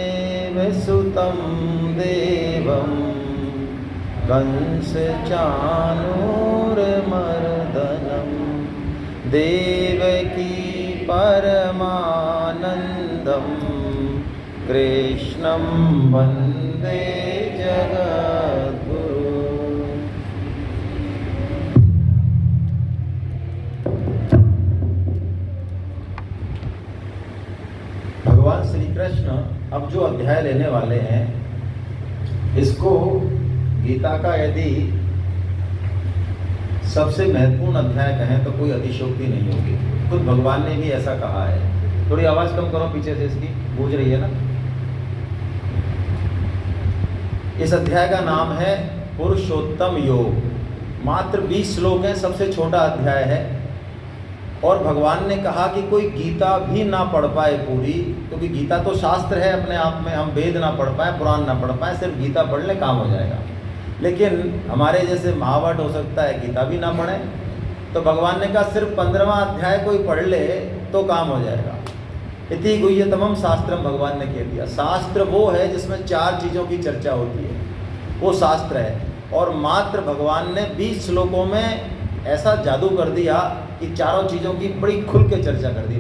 वसुदेवसुतं देवं कंसचाणूरमर्दनं देवकी परमानन्दं कृष्णं वन्दे जगद्गुरुम्। भगवान श्री कृष्ण अब जो अध्याय लेने वाले हैं, इसको गीता का यदि सबसे महत्वपूर्ण अध्याय कहें तो कोई अतिशयोक्ति नहीं होगी। खुद भगवान ने भी ऐसा कहा है। थोड़ी आवाज कम करो पीछे से, इसकी गूंज रही है ना। इस अध्याय का नाम है पुरुषोत्तम योग। मात्र 20 श्लोक हैं, सबसे छोटा अध्याय है। और भगवान ने कहा कि कोई गीता भी ना पढ़ पाए पूरी, क्योंकि गीता तो शास्त्र है अपने आप में, हम वेद ना पढ़ पाए, पुराण ना पढ़ पाए, सिर्फ गीता पढ़ ले काम हो जाएगा। लेकिन हमारे जैसे महावट हो सकता है गीता भी ना पढ़े, तो भगवान ने कहा सिर्फ 15वां अध्याय कोई पढ़ ले तो काम हो जाएगा। इति गुह्यतमम शास्त्रम भगवान ने कह दिया। शास्त्र वो है जिसमें 4 चीज़ों की चर्चा होती है, वो शास्त्र है। और मात्र भगवान ने 20 श्लोकों में ऐसा जादू कर दिया कि चारों चीज़ों की बड़ी खुल के चर्चा कर दी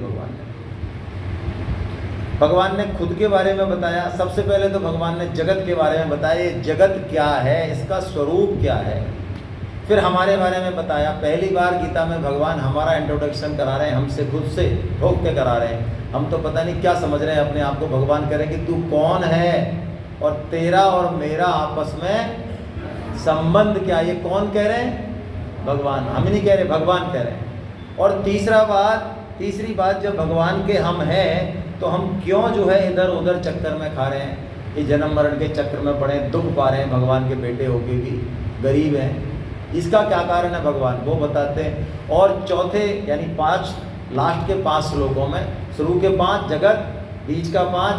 भगवान ने खुद के बारे में बताया। सबसे पहले तो भगवान ने जगत के बारे में बताया, ये जगत क्या है, इसका स्वरूप क्या है। फिर हमारे बारे में बताया। पहली बार गीता में भगवान हमारा इंट्रोडक्शन करा रहे हैं, हमसे खुद से ठोक के करा रहे हैं। हम तो पता नहीं क्या समझ रहे हैं अपने आप को। भगवान कह रहे हैं कि तू कौन है और तेरा और मेरा आपस में संबंध क्या। ये कौन कह रहे हैं? भगवान। हम ही नहीं कह रहे, भगवान कह रहे हैं। और तीसरी बात, जब भगवान के हम हैं तो हम क्यों जो है इधर उधर चक्कर में खा रहे हैं, ये जन्म मरण के चक्र में पड़े, दुख पा रहे हैं भगवान के बेटे होके भी, गरीब हैं। इसका क्या कारण है भगवान वो बताते हैं। और चौथे यानी 5 लास्ट के 5 श्लोकों में, शुरू के 5 जगत, बीच का 5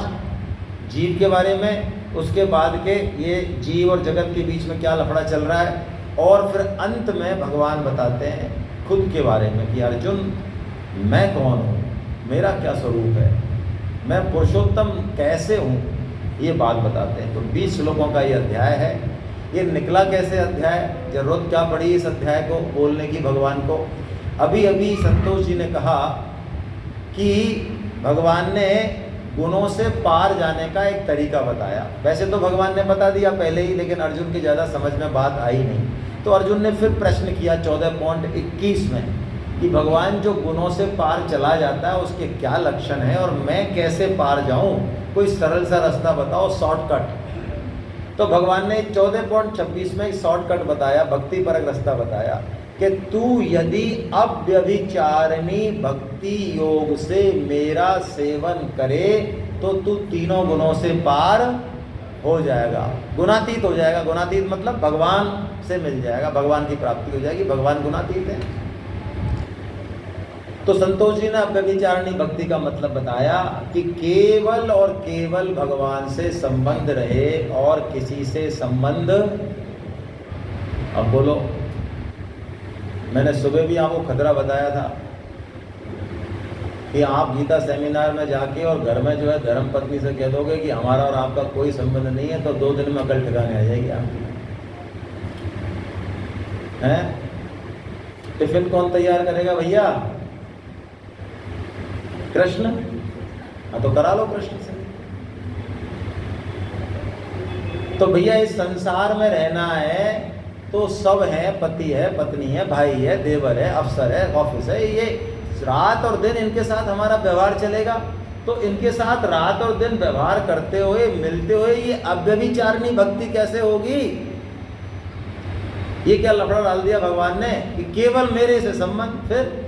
जीव के बारे में, उसके बाद के ये जीव और जगत के बीच में क्या लफड़ा चल रहा है, और फिर अंत में भगवान बताते हैं खुद के बारे में कि अर्जुन मैं कौन हूँ, मेरा क्या स्वरूप है, मैं पुरुषोत्तम कैसे हूँ, ये बात बताते हैं। तो 20 श्लोकों का ये अध्याय है। ये निकला कैसे अध्याय, जरूरत क्या पड़ी इस अध्याय को बोलने की भगवान को। अभी अभी संतोष जी ने कहा कि भगवान ने गुणों से पार जाने का एक तरीका बताया। वैसे तो भगवान ने बता दिया पहले ही, लेकिन अर्जुन की ज़्यादा समझ में बात आई नहीं। तो अर्जुन ने फिर प्रश्न किया 14.21 में कि भगवान जो गुणों से पार चला जाता है उसके क्या लक्षण हैं और मैं कैसे पार जाऊं, कोई सरल सा रास्ता बताओ, शॉर्टकट। तो भगवान ने 14.26 में शॉर्टकट बताया, भक्ति परक रास्ता बताया कि तू यदि अव्यभिचारिणी भक्ति योग से मेरा सेवन करे तो तू तीनों गुणों से पार हो जाएगा, गुणातीत हो जाएगा। गुणातीत मतलब भगवान से मिल जाएगा, भगवान की प्राप्ति हो जाएगी। भगवान गुणातीत है। तो संतोष जी ने अव्यभिचारिणी भक्ति का मतलब बताया कि केवल और केवल भगवान से संबंध रहे और किसी से संबंध। अब बोलो, मैंने सुबह भी आपको खतरा बताया था कि आप गीता सेमिनार में जाके और घर में जो है धर्म पत्नी से कह दोगे कि हमारा और आपका कोई संबंध नहीं है, तो 2 दिन में अकल ठिकाने आ जाएगी आपकी। हैं? टिफिन कौन तैयार करेगा भैया? कृष्ण, हाँ तो करा लो कृष्ण से। तो भैया इस संसार में रहना है तो सब है, पति है, पत्नी है, भाई है, देवर है, अफसर है, ऑफिस है, ये रात और दिन इनके साथ हमारा व्यवहार चलेगा। तो इनके साथ रात और दिन व्यवहार करते हुए, मिलते हुए ये अव्यभिचारिणी भक्ति कैसे होगी? ये क्या लफड़ा डाल दिया भगवान ने कि केवल मेरे से संबंध। फिर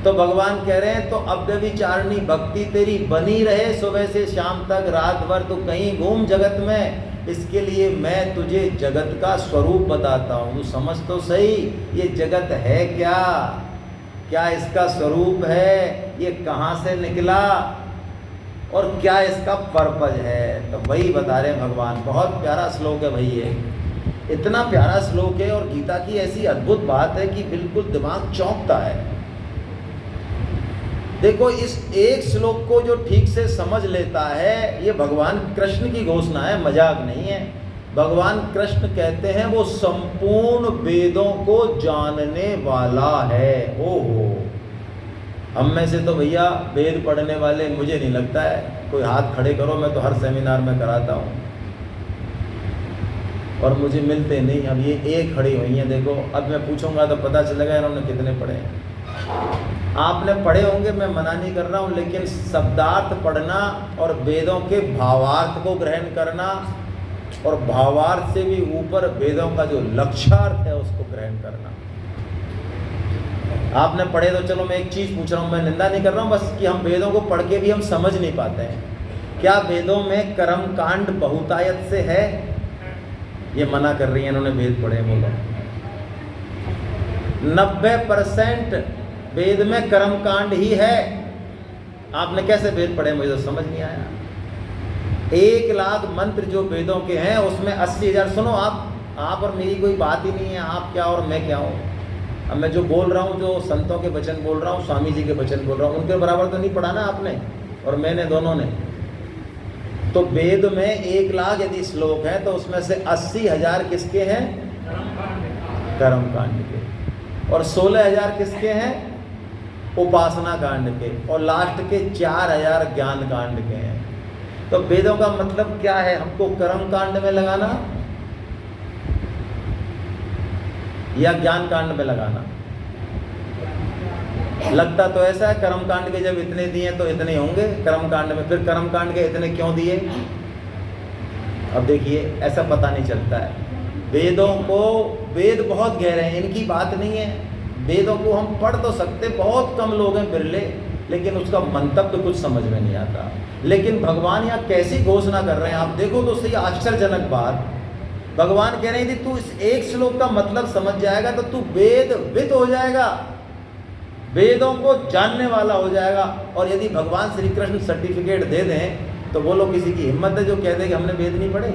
तो भगवान कह रहे हैं तो अव्यभिचारिणी भक्ति तेरी बनी रहे सुबह से शाम तक, रात भर तू कहीं घूम जगत में। इसके लिए मैं तुझे जगत का स्वरूप बताता हूँ, तू समझ तो सही ये जगत है क्या, क्या इसका स्वरूप है, ये कहाँ से निकला और क्या इसका पर्पज है। तो वही बता रहे हैं भगवान। बहुत प्यारा श्लोक है भाई ये, इतना प्यारा श्लोक है और गीता की ऐसी अद्भुत बात है कि बिल्कुल दिमाग चौंकता है। देखो इस एक श्लोक को जो ठीक से समझ लेता है, ये भगवान कृष्ण की घोषणा है, मजाक नहीं है। भगवान कृष्ण कहते हैं वो संपूर्ण वेदों को जानने वाला है। ओहो, हम में से तो भैया वेद पढ़ने वाले मुझे नहीं लगता है, कोई हाथ खड़े करो, मैं तो हर सेमिनार में कराता हूँ और मुझे मिलते नहीं। अब ये एक खड़ी हुई हैं, देखो अब मैं पूछूंगा तो पता चलेगा इन्होंने कितने पढ़े हैं। आपने पढ़े होंगे, मैं मना नहीं कर रहा हूँ, लेकिन शब्दार्थ पढ़ना और वेदों के भावार्थ को ग्रहण करना और भावार्थ से भी ऊपर वेदों का जो लक्ष्यार्थ है उसको ग्रहण करना। आपने पढ़े तो चलो, मैं एक चीज़ पूछ रहा हूँ, मैं निंदा नहीं कर रहा हूँ, बस कि हम वेदों को पढ़ के भी हम समझ नहीं पाते हैं। क्या वेदों में कर्म कांड बहुतायत से है? ये मना कर रही है, इन्होंने वेद पढ़े। बोलो 90% वेद में कर्म कांड ही है। आपने कैसे वेद पढ़े मुझे तो समझ नहीं आया। 1 लाख मंत्र जो वेदों के हैं उसमें 80,000। सुनो आप और मेरी कोई बात ही नहीं है, आप क्या और मैं क्या हूँ। अब मैं जो बोल रहा हूँ, जो संतों के वचन बोल रहा हूँ, स्वामी जी के वचन बोल रहा हूँ, उनके बराबर तो नहीं पढ़ा ना आपने और मैंने, दोनों ने। तो वेद में 1 लाख यदि श्लोक है तो उसमें से 80,000 किसके हैं? कर्म कांड के। और 16,000 किसके हैं? उपासना कांड के। और लास्ट के 4,000 ज्ञान कांड के हैं। तो वेदों का मतलब क्या है? हमको कर्म कांड में लगाना या ज्ञान कांड में लगाना? लगता तो ऐसा है कर्म कांड के जब इतने दिए तो इतने होंगे कर्म कांड में, फिर कर्म कांड के इतने क्यों दिए? अब देखिए ऐसा पता नहीं चलता है। वेदों को, वेद बहुत गहरे हैं, इनकी बात नहीं है। वेदों को हम पढ़ तो सकते, बहुत कम लोग हैं, बिरले, लेकिन उसका मंतव्य कुछ समझ में नहीं आता। लेकिन भगवान यहाँ कैसी घोषणा कर रहे हैं आप देखो तो सही, आश्चर्यजनक बात। भगवान कह रहे हैं कि तू इस एक श्लोक का मतलब समझ जाएगा तो तू वेदविद हो जाएगा, वेदों को जानने वाला हो जाएगा। और यदि भगवान श्री कृष्ण सर्टिफिकेट दे दें तो बोलो किसी की हिम्मत है जो कह दे कि हमने वेद नहीं पढ़े?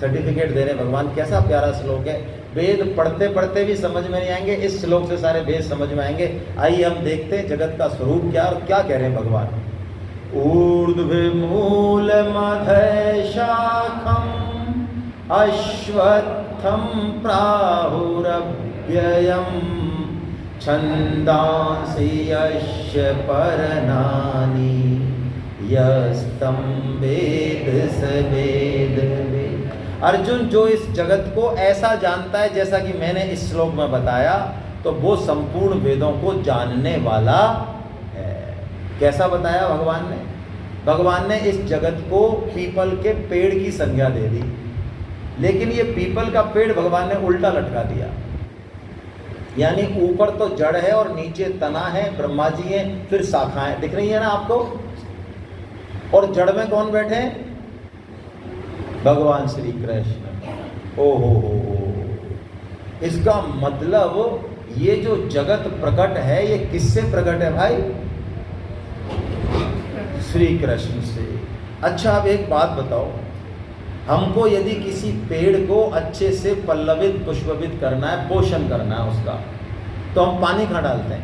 सर्टिफिकेट दे रहे भगवान। कैसा प्यारा श्लोक है। वेद पढ़ते पढ़ते भी समझ में नहीं आएंगे, इस श्लोक से सारे वेद समझ में आएंगे। आइए हम देखते हैं जगत का स्वरूप क्या और क्या कह रहे हैं भगवान। ऊर्ध्वमूल मध्य शाखम अश्वत्थम प्राहुरव्ययम छंदांसि यस्य परनानि यस्तम वेद स वेद। अर्जुन जो इस जगत को ऐसा जानता है जैसा कि मैंने इस श्लोक में बताया, तो वो संपूर्ण वेदों को जानने वाला है। कैसा बताया भगवान ने? भगवान ने इस जगत को पीपल के पेड़ की संज्ञा दे दी, लेकिन ये पीपल का पेड़ भगवान ने उल्टा लटका दिया। यानी ऊपर तो जड़ है और नीचे तना है, ब्रह्मा जी हैं, फिर शाखाएं दिख रही है ना आपको। और जड़ में कौन बैठे हैं? भगवान श्री कृष्ण। ओ हो। इसका मतलब ये जो जगत प्रकट है ये किससे प्रकट है भाई? श्री कृष्ण से। अच्छा अब एक बात बताओ, हमको यदि किसी पेड़ को अच्छे से पल्लवित पुष्पित करना है, पोषण करना है उसका, तो हम पानी कहाँ डालते हैं?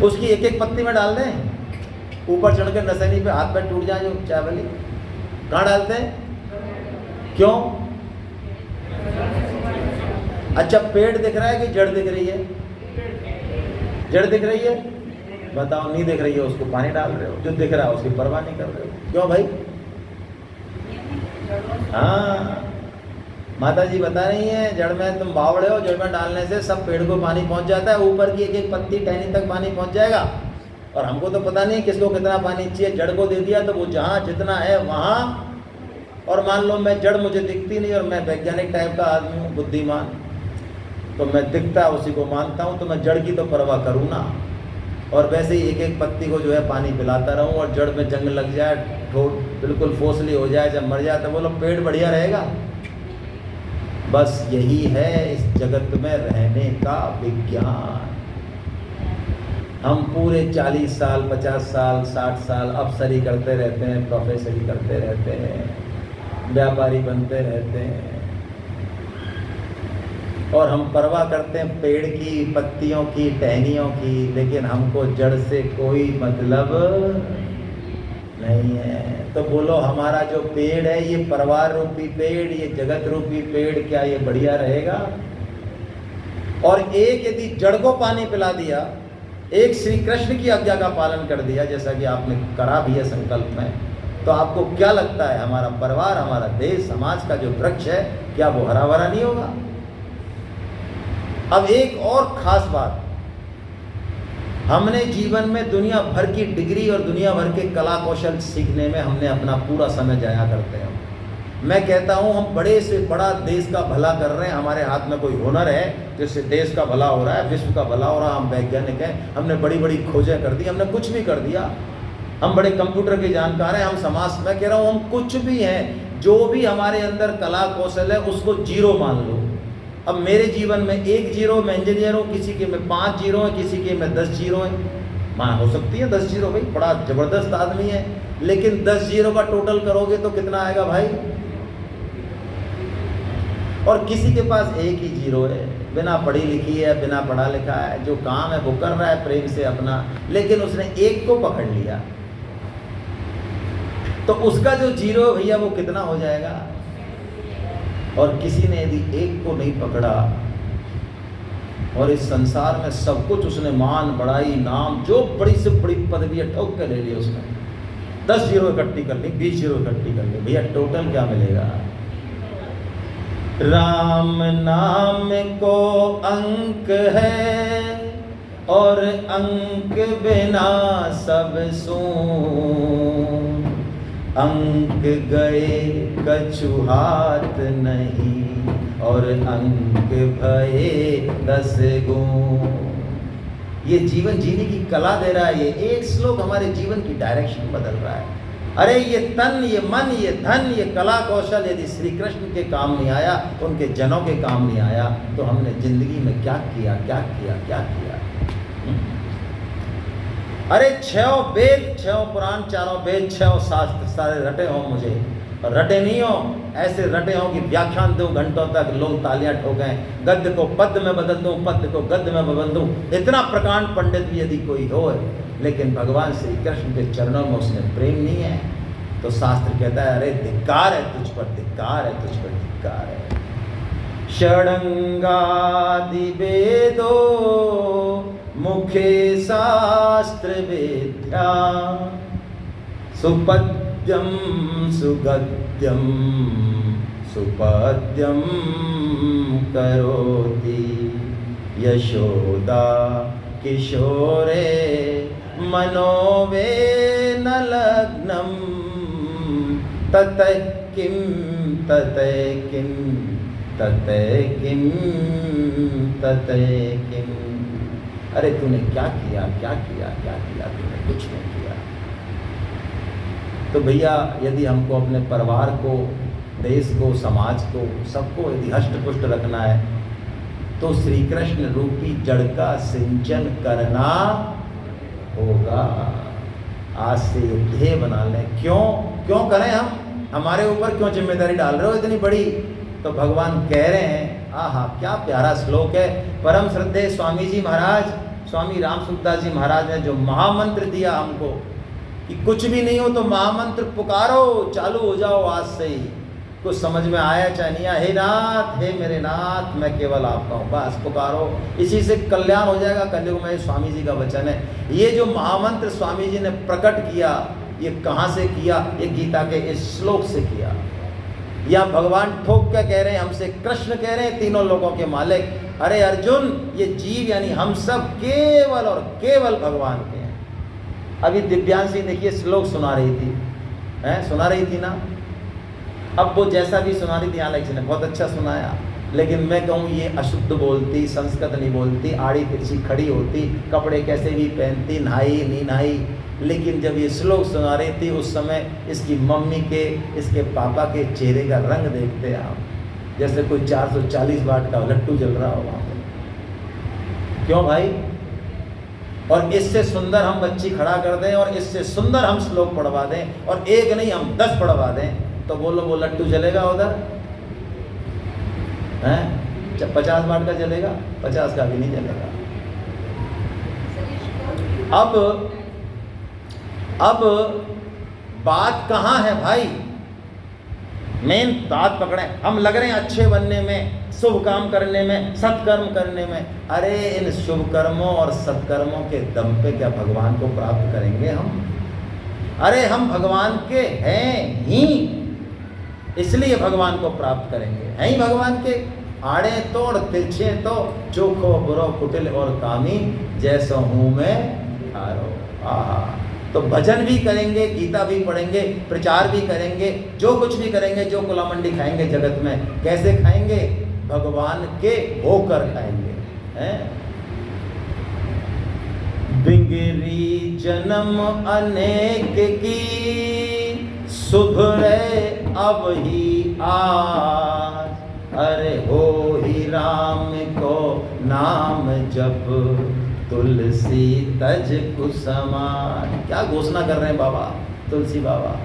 उसकी एक एक पत्ती में डाल दें? ऊपर चढ़ के नसैनी पे हाथ पैर टूट जाए जो चाय वाली, कहाँ डालते हैं? क्यों? अच्छा पेड़ दिख रहा है कि जड़ दिख रही है? जड़ दिख रही है। बताओ, नहीं दिख रही है उसको पानी डाल रहे हो, जो दिख रहा है उसकी परवाह नहीं कर रहे हो। क्यों भाई? हाँ, माता जी बता रही हैं, जड़ में तुम बावड़े हो, जड़ में डालने से सब पेड़ को पानी पहुंच जाता है, ऊपर की एक एक पत्ती टहनी तक पानी पहुंच जाएगा। और हमको तो पता नहीं किसको कितना पानी चाहिए, जड़ को दे दिया तो वो जहाँ जितना है वहाँ। और मान लो मैं जड़ मुझे दिखती नहीं और मैं वैज्ञानिक टाइप का आदमी हूँ, बुद्धिमान, तो मैं दिखता उसी को मानता हूँ, तो मैं जड़ की तो परवाह करूँ ना। और वैसे ही एक एक पत्ती को जो है पानी पिलाता रहूँ, और जड़ में जंग लग जाए, बिल्कुल फोसली हो जाए, जब मर जाए तो बोलो पेड़ बढ़िया रहेगा। बस यही है इस जगत में रहने का विज्ञान। हम पूरे 40 साल 50 साल 60 साल अफसरी करते रहते हैं, प्रोफेसरी करते रहते हैं, व्यापारी बनते रहते हैं, और हम परवाह करते हैं पेड़ की पत्तियों की, टहनियों की, लेकिन हमको जड़ से कोई मतलब नहीं है। तो बोलो हमारा जो पेड़ है, ये परिवार रूपी पेड़, ये जगत रूपी पेड़, क्या ये बढ़िया रहेगा? और एक यदि जड़ को पानी पिला दिया, एक श्री कृष्ण की आज्ञा का पालन कर दिया, जैसा कि आपने करा भी है संकल्प में, तो आपको क्या लगता है हमारा परिवार, हमारा देश, समाज का जो वृक्ष है, क्या वो हरा भरा नहीं होगा? अब एक और खास बात, हमने जीवन में दुनिया भर की डिग्री और दुनिया भर के कला कौशल सीखने में हमने अपना पूरा समय जाया करते हैं। मैं कहता हूँ हम बड़े से बड़ा देश का भला कर रहे हैं, हमारे हाथ में कोई हुनर है जिससे देश का भला हो रहा है, विश्व का भला हो रहा है, हम वैज्ञानिक हैं, हमने बड़ी बड़ी खोजें कर दी, हमने कुछ भी कर दिया, हम बड़े कंप्यूटर के जानकार हैं, हम समाज में कह रहा हूँ हम कुछ भी हैं, जो भी हमारे अंदर कला कौशल है उसको जीरो मान लो। अब मेरे जीवन में 1 जीरो, मैं इंजीनियर हूँ, किसी के में 5 जीरो है, किसी के में 10 जीरो है, मान हो सकती है 10 जीरो, भाई बड़ा जबरदस्त आदमी है, लेकिन 10 जीरो का टोटल करोगे तो कितना आएगा भाई? और किसी के पास 1 ही जीरो है, बिना पढ़ी लिखी है, बिना पढ़ा लिखा है, जो काम है वो कर रहा है प्रेम से अपना, लेकिन उसने 1 को पकड़ लिया, तो उसका जो जीरो भैया वो कितना हो जाएगा? और किसी ने यदि 1 को नहीं पकड़ा और इस संसार में सब कुछ उसने मान, बड़ाई, नाम, जो बड़ी से बड़ी पदवी ठोक के ले ली उसने, 10 जीरो इकट्ठी कर ली, 20 जीरो इकट्ठी कर ली, भैया टोटल क्या मिलेगा? राम नाम को अंक है और अंक बिना सब सून, अंक गए कछु हाथ नहीं और अंक भये 10 गुण। ये जीवन जीने की कला दे रहा है, ये एक श्लोक हमारे जीवन की डायरेक्शन बदल रहा है। अरे ये तन, ये मन, ये धन, ये कला कौशल यदि श्री कृष्ण के काम नहीं आया, उनके जनों के काम नहीं आया, तो हमने जिंदगी में क्या किया, क्या किया, क्या किया? अरे 6 वेद, 6 पुराण, 4 वेद, 6 शास्त्र सारे रटे हों मुझे, और रटे नहीं हो, ऐसे रटे हों कि व्याख्यान दूं घंटों तक, लोग तालियां ठोकें, गद्य को पद्य में बदल दूं, पद्य को गद्य में बदल दूं, इतना प्रकांड पंडित भी यदि कोई हो, लेकिन भगवान श्री कृष्ण के चरणों में उसने प्रेम नहीं है, तो शास्त्र कहता है अरे धिक्कार है तुझ पर, धिक्कार है तुझ पर, धिक्कार है। षडंगादि वेदो मुखे शास्त्र विद्या, सुपद्यम सुगद्यम सुपद्यम करोति, यशोदा किशोरे मनोवे न लग्नम, ततः किम ततः किम ततः किम ततः किम। अरे तूने क्या किया, क्या किया, क्या किया? तूने कुछ नहीं किया। तो भैया यदि हमको अपने परिवार को, देश को, समाज को, सबको यदि हष्ट पुष्ट रखना है, तो श्री कृष्ण रूपी जड़ का सिंचन करना होगा। आज से ये ध्येय बना लें। क्यों करें हम? हमारे ऊपर क्यों जिम्मेदारी डाल रहे हो इतनी बड़ी? तो भगवान कह रहे हैं, आहा क्या प्यारा श्लोक है। परम श्रद्धेय स्वामी जी महाराज, स्वामी राम सुखदास जी महाराज ने जो महामंत्र दिया हमको कि कुछ भी नहीं हो तो महामंत्र पुकारो, चालू हो जाओ आज से ही। कुछ समझ में आया चाहे नहीं आया, हे नाथ, हे मेरे नाथ, मैं केवल आपका हूँ, बस पुकारो, इसी से कल्याण हो जाएगा। कलयुग में स्वामी जी का वचन है। ये जो महामंत्र स्वामी जी ने प्रकट किया, ये कहाँ से किया? ये गीता के इस श्लोक से किया। या भगवान ठोक क्या कह रहे हैं हमसे? कृष्ण कह रहे हैं तीनों लोगों के मालिक, अरे अर्जुन, ये जीव यानी हम सब केवल और केवल भगवान के हैं। अभी दिव्यांशी देखिए श्लोक सुना रही थी, सुना रही थी ना। अब वो जैसा भी सुना रही थी, आलेख ने बहुत अच्छा सुनाया, लेकिन मैं कहूँ ये अशुद्ध बोलती, संस्कृत नहीं बोलती, आड़ी तिरछी खड़ी होती, कपड़े कैसे भी पहनती, नहाई नहीं नहाई, लेकिन जब ये श्लोक सुना रही थी उस समय इसकी मम्मी के, इसके पापा के चेहरे का रंग देखते आप, जैसे कोई 440 वाट का लट्टू जल रहा हो वहाँ पे। क्यों भाई? और इससे सुंदर हम बच्ची खड़ा कर दें और इससे सुंदर हम श्लोक पढ़वा दें और एक नहीं हम 10 पढ़वा दें, तो बोलो वो लट्टू जलेगा उधर? हैं? 50 वाट का जलेगा? 50 का भी नहीं जलेगा। अब बात कहाँ है भाई? मेन बात पकड़े। हम लग रहे हैं अच्छे बनने में, शुभ काम करने में, सत्कर्म करने में। अरे इन शुभ कर्मों और सत्कर्मों के दम पे क्या भगवान को प्राप्त करेंगे हम? अरे हम भगवान के हैं ही, इसलिए भगवान को प्राप्त करेंगे। हैं ही भगवान के, आड़े तोड़ तिरछे तो, चोखो बुरो कुटिल और कामी, जैसा हूँ मैं हारो। तो भजन भी करेंगे, गीता भी pढ़ेंगे, प्रचार भी करेंगे, जो कुछ भी करेंगे, जो कुलामंडी खाएंगे जगत में, कैसे खाएंगे? भगवान के होकर खाएंगे। बिंगरी जन्म अनेक की, सुधरे अब ही आज, अरे हो ही राम को नाम जप, तुलसी तज कुसुमान। क्या घोषणा कर रहे हैं बाबा तुलसी बाबा?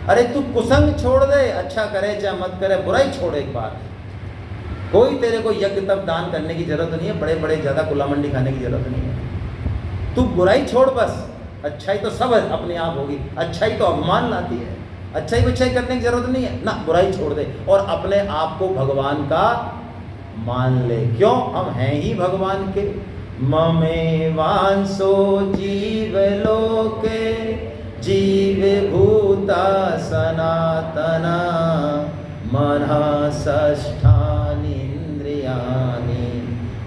अरे तू कुसंग छोड़ दे, अच्छा करे चाहे मत करे, बुराई छोड़ एक बार। कोई तेरे को यज्ञ तब दान करने की जरूरत नहीं है, बड़े बड़े ज़्यादा कुलामंडी खाने की जरूरत नहीं है। तू बुराई छोड़ बस, अच्छाई तो सब अपने आप होगी। अच्छाई तो अभिमान लाती है, अच्छाई बच्चाई करने की जरूरत नहीं है ना, बुराई छोड़ दे और अपने आप को भगवान का मान ले। क्यों? हम हैं ही भगवान के। ममे वांसो जीव लोके, जीव भूता सनातना, मनः षष्ठानि इंद्रियाणि,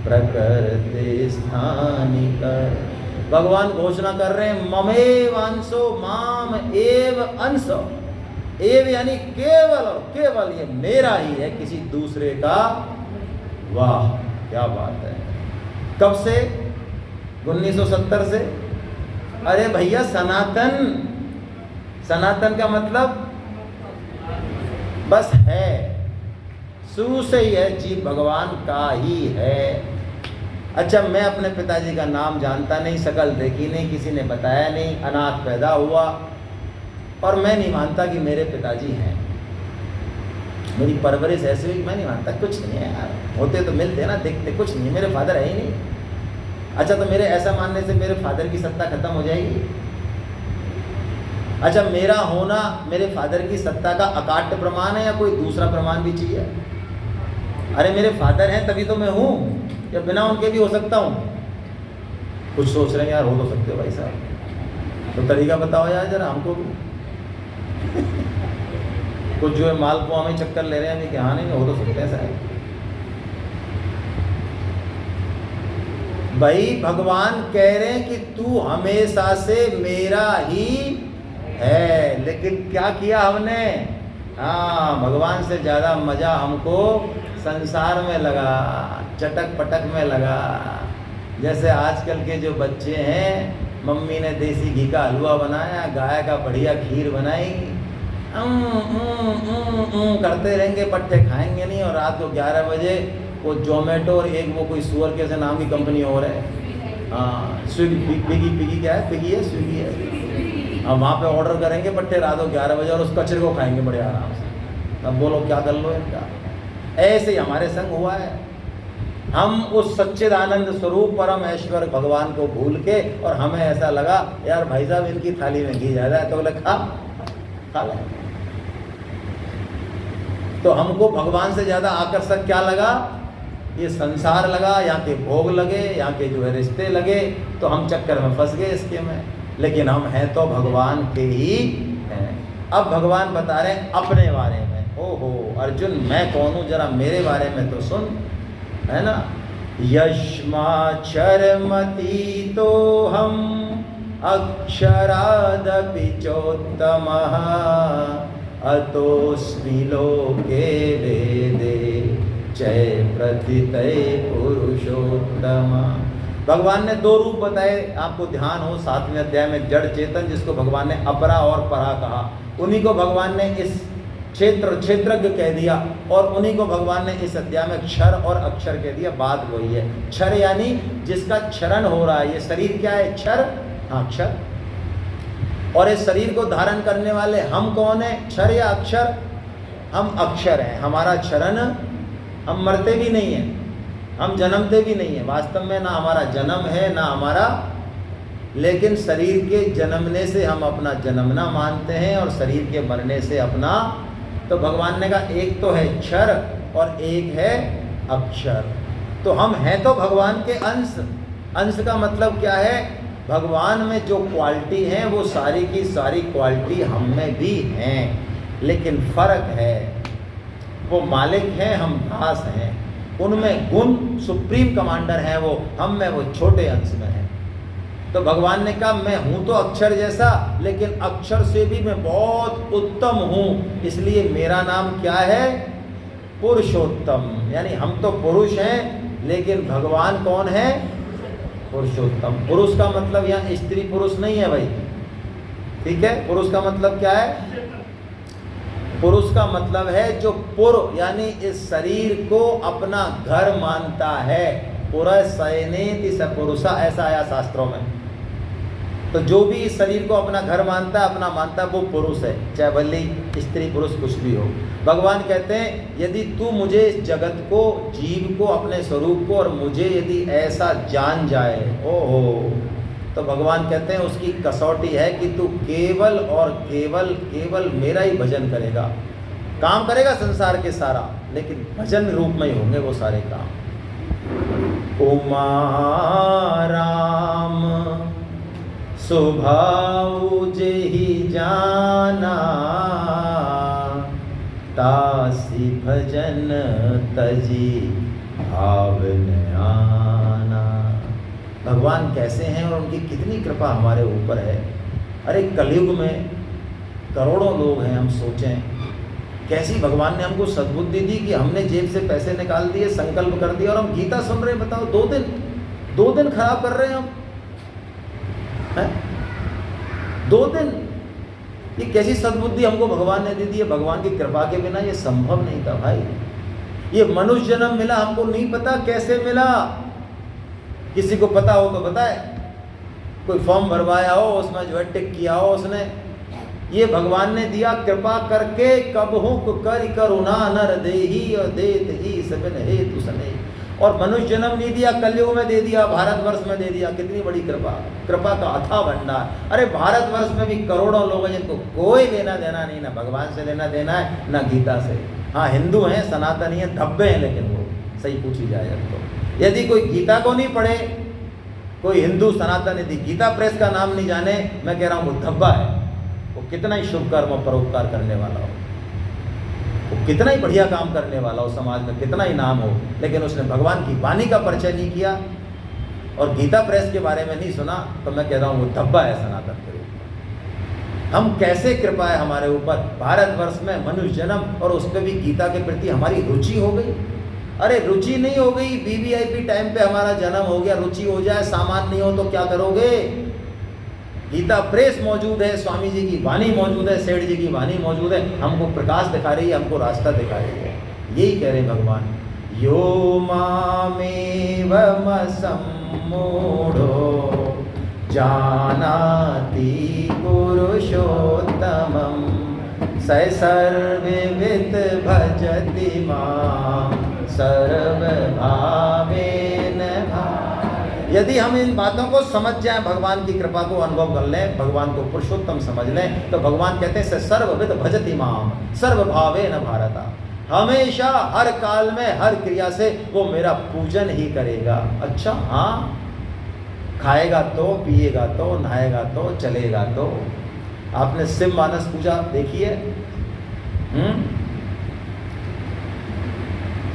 प्रकृति स्थानि कर। भगवान घोषणा कर रहे हैं, ममेवांसो, माम एव अंशो। एव यानी केवल और केवल ये मेरा ही है, किसी दूसरे का। वाह क्या बात है। कब से? 1970 से। अरे भैया सनातन, सनातन का मतलब बस है, शुरू से ही है, जीव भगवान का ही है। अच्छा, मैं अपने पिताजी का नाम जानता नहीं, शकल देखी नहीं, किसी ने बताया नहीं, अनाथ पैदा हुआ और मैं नहीं मानता कि मेरे पिताजी हैं। मेरी परवरिश ऐसी हुई, मैं नहीं मानता, कुछ नहीं है यार, होते तो मिलते ना, देखते, कुछ नहीं, मेरे फादर है ही नहीं। अच्छा, तो मेरे ऐसा मानने से मेरे फादर की सत्ता खत्म हो जाएगी? अच्छा, मेरा होना मेरे फादर की सत्ता का अकाट्य प्रमाण है या कोई दूसरा प्रमाण भी चाहिए? अरे मेरे फादर हैं तभी तो मैं हूँ, या बिना उनके भी हो सकता हूँ? कुछ सोच रहे हैं यार, हो तो सकते हो भाई साहब, तो तरीका बताओ यार जरा हमको भी। कुछ जो है मालपुआ में चक्कर ले रहे हैं कि हाँ नहीं हो तो सकते हैं साहब। भाई भगवान कह रहे हैं कि तू हमेशा से मेरा ही है, लेकिन क्या किया हमने? हाँ, भगवान से ज़्यादा मज़ा हमको संसार में लगा, चटक पटक में लगा। जैसे आजकल के जो बच्चे हैं, मम्मी ने देसी घी का हलवा बनाया, गाय का बढ़िया खीर बनाई, करते रहेंगे, पट्टे खाएंगे नहीं, और रात को 11 बजे वो जोमेटो और एक वो कोई सुअर के ऐसे नाम की कंपनी और है, हाँ स्विगी, पिगी क्या है, पिगी है, स्विगी है, अब वहाँ पे ऑर्डर करेंगे पट्टे रात को 11 बजे और उस कचरे को खाएंगे बड़े आराम से। अब बोलो क्या कर लो इनका। ऐसे ही हमारे संग हुआ है। हम उस सच्चिदानंद स्वरूप परम ऐश्वर्य भगवान को भूल के, और हमें ऐसा लगा यार भाई साहब इनकी थाली में घी ज़्यादा है, तो बोले खा ले। तो हमको भगवान से ज़्यादा आकर्षक क्या लगा? ये संसार लगा, यहाँ के भोग लगे, यहाँ के जो है रिश्ते लगे, तो हम चक्कर में फंस गए इसके में। लेकिन हम हैं तो भगवान के ही हैं। अब भगवान बता रहे हैं अपने बारे में। ओहो अर्जुन, मैं कौन हूँ, जरा मेरे बारे में तो सुन, है ना। यस्माक्षरमती तो हम अक्षरादपि चोत्तमः अतोऽस्मि लोके वेदे जय प्रतितय पुरुषोत्तम। भगवान ने दो रूप बताए, आपको ध्यान हो 7वें अध्याय में जड़ चेतन, जिसको भगवान ने अपरा और परा कहा, उन्हीं को भगवान ने इस क्षेत्रज्ञ कह दिया, और उन्हीं को भगवान ने इस अध्याय में क्षर और अक्षर कह दिया। बात वही है, क्षर यानी जिसका क्षरण हो रहा है। ये शरीर क्या है? क्षर, हाँ क्षर। और इस शरीर को धारण करने वाले हम कौन है? क्षर या अक्षर? हम अक्षर हैं। हमारा क्षरण, हम मरते भी नहीं हैं, हम जन्मते भी नहीं हैं। वास्तव में ना हमारा जन्म है ना हमारा, लेकिन शरीर के जन्मने से हम अपना जन्मना मानते हैं और शरीर के मरने से अपना। तो भगवान ने कहा एक तो है क्षर और एक है अक्षर। तो हम हैं तो भगवान के अंश। अंश का मतलब क्या है? भगवान में जो क्वालिटी है वो सारी की सारी क्वालिटी हम में भी हैं, लेकिन फर्क है, वो मालिक हैं, हम दास हैं। उनमें गुण सुप्रीम कमांडर हैं वो, हम में वो छोटे अंश में हैं। तो भगवान ने कहा मैं हूँ तो अक्षर जैसा, लेकिन अक्षर से भी मैं बहुत उत्तम हूँ, इसलिए मेरा नाम क्या है? पुरुषोत्तम। यानी हम तो पुरुष हैं, लेकिन भगवान कौन है? पुरुषोत्तम। पुरुष का मतलब यहाँ स्त्री पुरुष नहीं है भाई, ठीक है। पुरुष का मतलब क्या है? पुरुष का मतलब है जो पुर यानी इस शरीर को अपना घर मानता है। पुरसयनेति स पुरुषा, ऐसा आया शास्त्रों में। तो जो भी इस शरीर को अपना घर मानता है, अपना मानता है, वो पुरुष है, चाहे भले स्त्री पुरुष कुछ भी हो। भगवान कहते हैं यदि तू मुझे इस जगत को, जीव को, अपने स्वरूप को और मुझे यदि ऐसा जान जाए, ओहो, तो भगवान कहते हैं उसकी कसौटी है कि तू केवल और केवल केवल मेरा ही भजन करेगा। काम करेगा संसार के सारा, लेकिन भजन रूप में ही होंगे वो सारे काम। उमा राम स्वभाव जेहि जाना, तासी भजन तजी भाव न आना। भगवान कैसे हैं और उनकी कितनी कृपा हमारे ऊपर है। अरे कलयुग में करोड़ों लोग हैं, हम सोचें कैसी भगवान ने हमको सद्बुद्धि दी कि हमने जेब से पैसे निकाल दिए, संकल्प कर दिया और हम गीता सुन रहे हैं। बताओ, 2 दिन खराब कर रहे हैं हम, हैं? 2 दिन। ये कैसी सद्बुद्धि हमको भगवान ने दे दी है। भगवान की कृपा के बिना ये संभव नहीं था भाई। ये मनुष्य जन्म मिला, हमको नहीं पता कैसे मिला। किसी को पता हो तो बताए। कोई फॉर्म भरवाया हो, उसमें जो है टिक किया हो उसने, ये भगवान ने दिया कृपा करके। कब हूँ कर करुणा नर देही और देत ही सबिन हेतु सने। और मनुष्य जन्म नहीं दिया, कलयुग में दे दिया, भारतवर्ष में दे दिया। कितनी बड़ी कृपा, कृपा का अथाह भंडार। अरे भारतवर्ष में भी करोड़ों लोग हैं जिनको कोई लेना देना नहीं, ना भगवान से लेना देना है ना गीता से। हाँ हिंदू हैं, सनातनी हैं, धब्बे हैं, लेकिन वो सही पूछी जाए तो यदि कोई गीता को नहीं पढ़े, कोई हिंदू सनातन यदि गीता प्रेस का नाम नहीं जाने, मैं कह रहा हूँ वो धब्बा है। वो कितना ही शुभ कर्म और परोपकार करने वाला हो, वो कितना ही बढ़िया काम करने वाला हो, समाज में कितना ही नाम हो, लेकिन उसने भगवान की वाणी का परिचय नहीं किया और गीता प्रेस के बारे में नहीं सुना, तो मैं कह रहा हूँ वो धब्बा है सनातन के रूप में। हम कैसे कृपा है हमारे ऊपर, भारतवर्ष में मनुष्य जन्म और उस पर भी गीता के प्रति हमारी रुचि हो गई। अरे रुचि नहीं हो गई, वीवीआईपी टाइम पे हमारा जन्म हो गया, रुचि हो जाए, सामान नहीं हो तो क्या करोगे। गीता प्रेस मौजूद है, स्वामी जी की वाणी मौजूद है, सेठ जी की वाणी मौजूद है, हमको प्रकाश दिखा रही है, हमको रास्ता दिखा रही है। यही कह रहे भगवान, यो मामेवम सम्मूढ़ो जानाति पुरुषोत्तमं स सर्वविद भजति मां सर्वभावेन भावेन। यदि हम इन बातों को समझ जाएं, भगवान की कृपा को अनुभव कर लें, भगवान को पुरुषोत्तम समझ लें, तो भगवान कहते हैं स सर्वविद भजति माम सर्वभावेन भारता। हमेशा हर काल में हर क्रिया से वो मेरा पूजन ही करेगा। अच्छा हाँ, खाएगा तो, पिएगा तो, नहाएगा तो, चलेगा तो। आपने शिव मानस पूजा देखी है?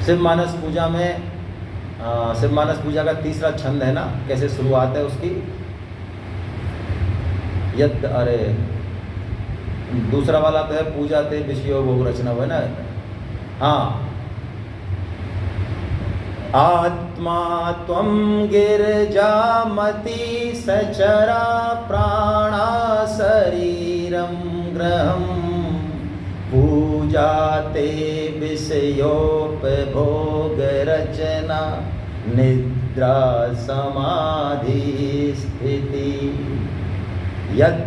शिव मानस पूजा में शिव मानस पूजा का तीसरा छंद है ना, कैसे शुरुआत है उसकी? यद, अरे दूसरा वाला तो है पूजा ते विषयो भोग रचना, हुआ ना। हाँ, आत्मा त्वं गिरजामति सचरा प्राणा शरीरं ग्रहं पूजा ते विषयोपभोग रचना निद्रा समाधि स्थिति यत्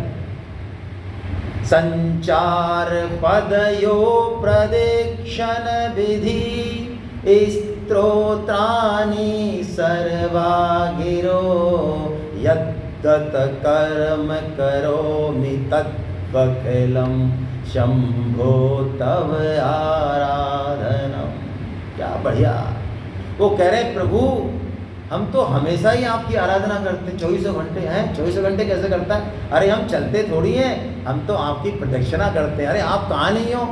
संचार पदयो प्रदक्षिण विधि स्तोत्राणि सर्वा गिरो यद्दत्त कर्म करोमि तत्त्वखिलं शंभो तव आराधनम। क्या बढ़िया। वो कह रहे प्रभु हम तो हमेशा ही आपकी आराधना करते हैं, 24 घंटे हैं। 24 घंटे कैसे करता है? अरे हम चलते थोड़ी हैं, हम तो आपकी प्रदक्षिणा करते हैं। अरे आप कहाँ नहीं हो?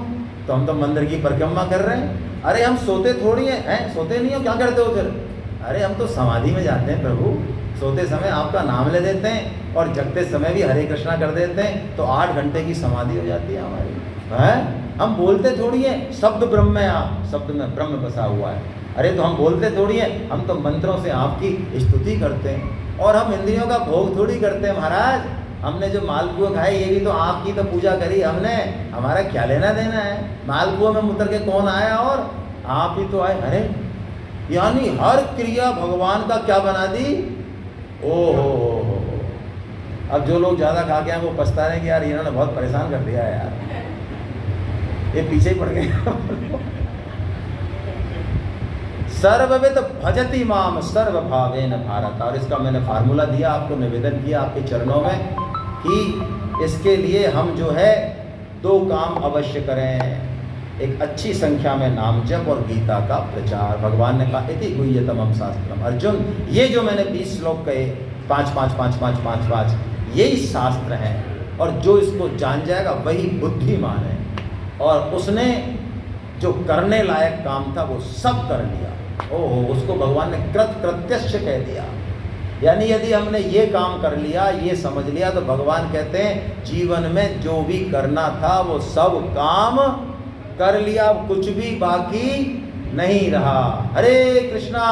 तो हम तो मंदिर की परिक्रमा कर रहे हैं। अरे हम सोते थोड़ी हैं, सोते नहीं हो, क्या करते हो फिर? अरे हम तो समाधि में जाते हैं प्रभु, सोते समय आपका नाम ले देते हैं और जगते समय भी हरे कृष्णा कर देते हैं, तो 8 घंटे की समाधि हो जाती है हमारी। हैं हम बोलते थोड़ी हैं, शब्द ब्रह्म है, आप शब्द में ब्रह्म बसा हुआ है। अरे तो हम बोलते थोड़ी हैं, हम तो मंत्रों से आपकी स्तुति करते हैं। और हम इंद्रियों का भोग थोड़ी करते हैं महाराज। हमने जो मालपुए खाए ये भी तो आपकी तो पूजा करी हमने, हमारा क्या लेना देना है? मालपुए में मुतर के कौन आया? और आप ही तो आए। अरे यानी हर क्रिया भगवान का क्या बना दी? ओहो। अब जो लोग ज़्यादा खा के आए वो पछता रहे कि यार इन्होंने बहुत परेशान कर दिया है यार, ये पीछे ही पड़ गए। सर्वविद भजति माम सर्वभावेन भारत। और इसका मैंने फार्मूला दिया आपको, निवेदन किया आपके चरणों में कि इसके लिए हम जो है 2 काम अवश्य करें। एक अच्छी संख्या में नाम जप और गीता का प्रचार। भगवान ने कहा इति गुह्यतमं शास्त्रम। अर्जुन ये जो मैंने 20 श्लोक कहे, 5 5 5 5 5 5, यही शास्त्र हैं। और जो इसको जान जाएगा वही बुद्धिमान है। और उसने जो करने लायक काम था वो सब कर लिया। ओहो, उसको भगवान ने कृत्यश्च कह दिया। यानी यदि हमने ये काम कर लिया, ये समझ लिया, तो भगवान कहते हैं जीवन में जो भी करना था वो सब काम कर लिया, कुछ भी बाकी नहीं रहा। हरे कृष्णा।